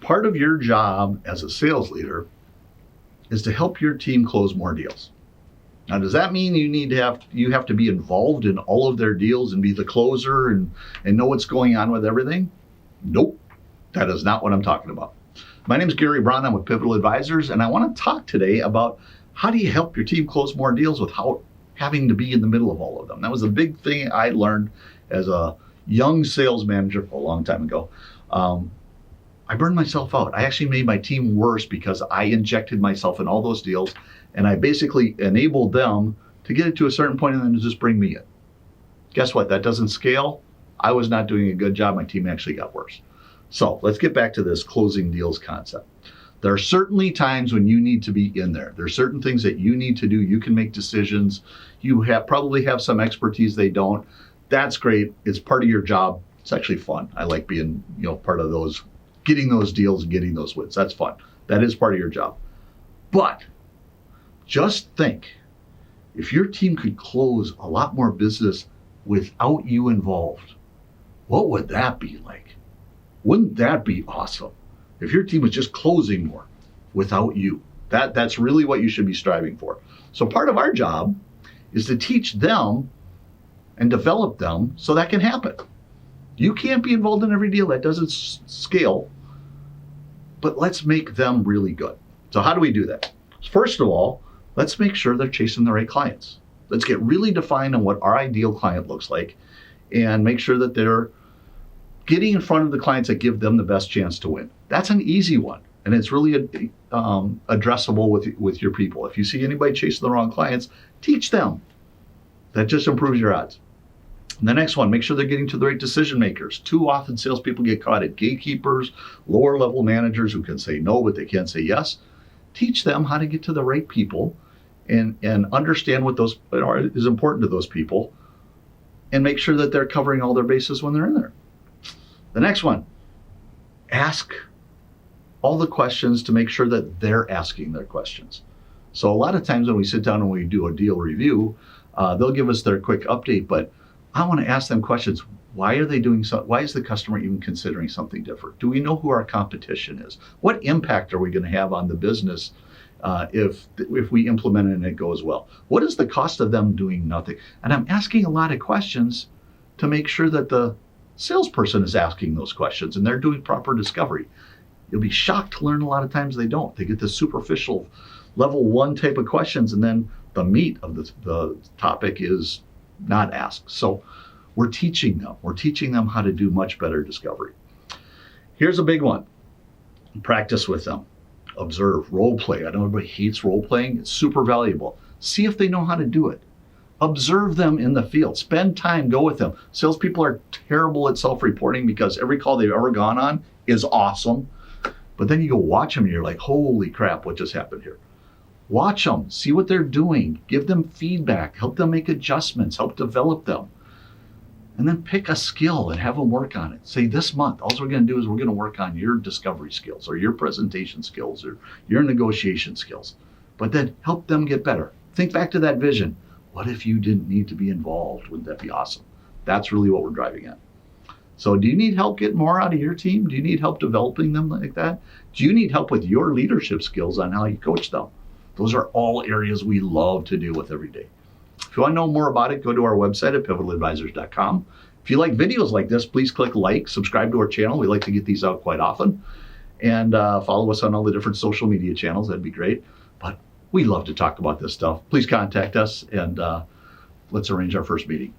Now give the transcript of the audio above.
part of your job as a sales leader is to help your team close more deals. Now, does that mean you have to be involved in all of their deals and be the closer and know what's going on with everything? Nope, that is not what I'm talking about. My name is Gary Braun. I'm with Pivotal Advisors, and I want to talk today about how do you help your team close more deals without having to be in the middle of all of them. That was a big thing I learned as a young sales manager a long time ago. I burned myself out. I actually made my team worse because I injected myself in all those deals, and I basically enabled them to get it to a certain point and then to just bring me in. Guess what? That doesn't scale. I was not doing a good job. My team actually got worse. So let's get back to this closing deals concept. There are certainly times when you need to be in there. There are certain things that you need to do. You can make decisions. You probably have some expertise they don't. That's great. It's part of your job. It's actually fun. I like being, part of those, getting those deals and getting those wins. That's fun. That is part of your job. But just think, if your team could close a lot more business without you involved, what would that be like? Wouldn't that be awesome? If your team was just closing more without you, that's really what you should be striving for. So part of our job is to teach them and develop them so that can happen. You can't be involved in every deal. That doesn't scale, but let's make them really good. So how do we do that? First of all, let's make sure they're chasing the right clients. Let's get really defined on what our ideal client looks like and make sure that they're getting in front of the clients that give them the best chance to win. That's an easy one, and it's really addressable with your people. If you see anybody chasing the wrong clients, teach them. That just improves your odds. And the next one, make sure they're getting to the right decision makers. Too often salespeople get caught at gatekeepers, lower level managers who can say no, but they can't say yes. Teach them how to get to the right people and understand what is important to those people, and make sure that they're covering all their bases when they're in there. The next one, ask all the questions to make sure that they're asking their questions. So a lot of times when we sit down and we do a deal review, they'll give us their quick update, but I want to ask them questions. Why are they doing so? Why is the customer even considering something different? Do we know who our competition is? What impact are we going to have on the business if we implement it and it goes well? What is the cost of them doing nothing? And I'm asking a lot of questions to make sure that the salesperson is asking those questions and they're doing proper discovery. You'll be shocked to learn a lot of times they don't. They get the superficial level 1 type of questions, and then the meat of the topic is not asked. So we're teaching them. We're teaching them how to do much better discovery. Here's a big one. Practice with them. Observe. Role play. I know everybody hates role playing. It's super valuable. See if they know how to do it. Observe them in the field. Spend time, go with them. Salespeople are terrible at self-reporting because every call they've ever gone on is awesome. But then you go watch them and you're like, holy crap, what just happened here? Watch them, see what they're doing, give them feedback, help them make adjustments, help develop them. And then pick a skill and have them work on it. Say this month, all we're going to do is we're going to work on your discovery skills or your presentation skills or your negotiation skills. But then help them get better. Think back to that vision. What if you didn't need to be involved? Wouldn't that be awesome? That's really what we're driving at. So do you need help getting more out of your team? Do you need help developing them like that? Do you need help with your leadership skills on how you coach them? Those are all areas we love to deal with every day. If you want to know more about it, go to our website at pivotadvisors.com. If you like videos like this, please click like, subscribe to our channel. We like to get these out quite often. And follow us on all the different social media channels. That'd be great. But we love to talk about this stuff. Please contact us and let's arrange our first meeting.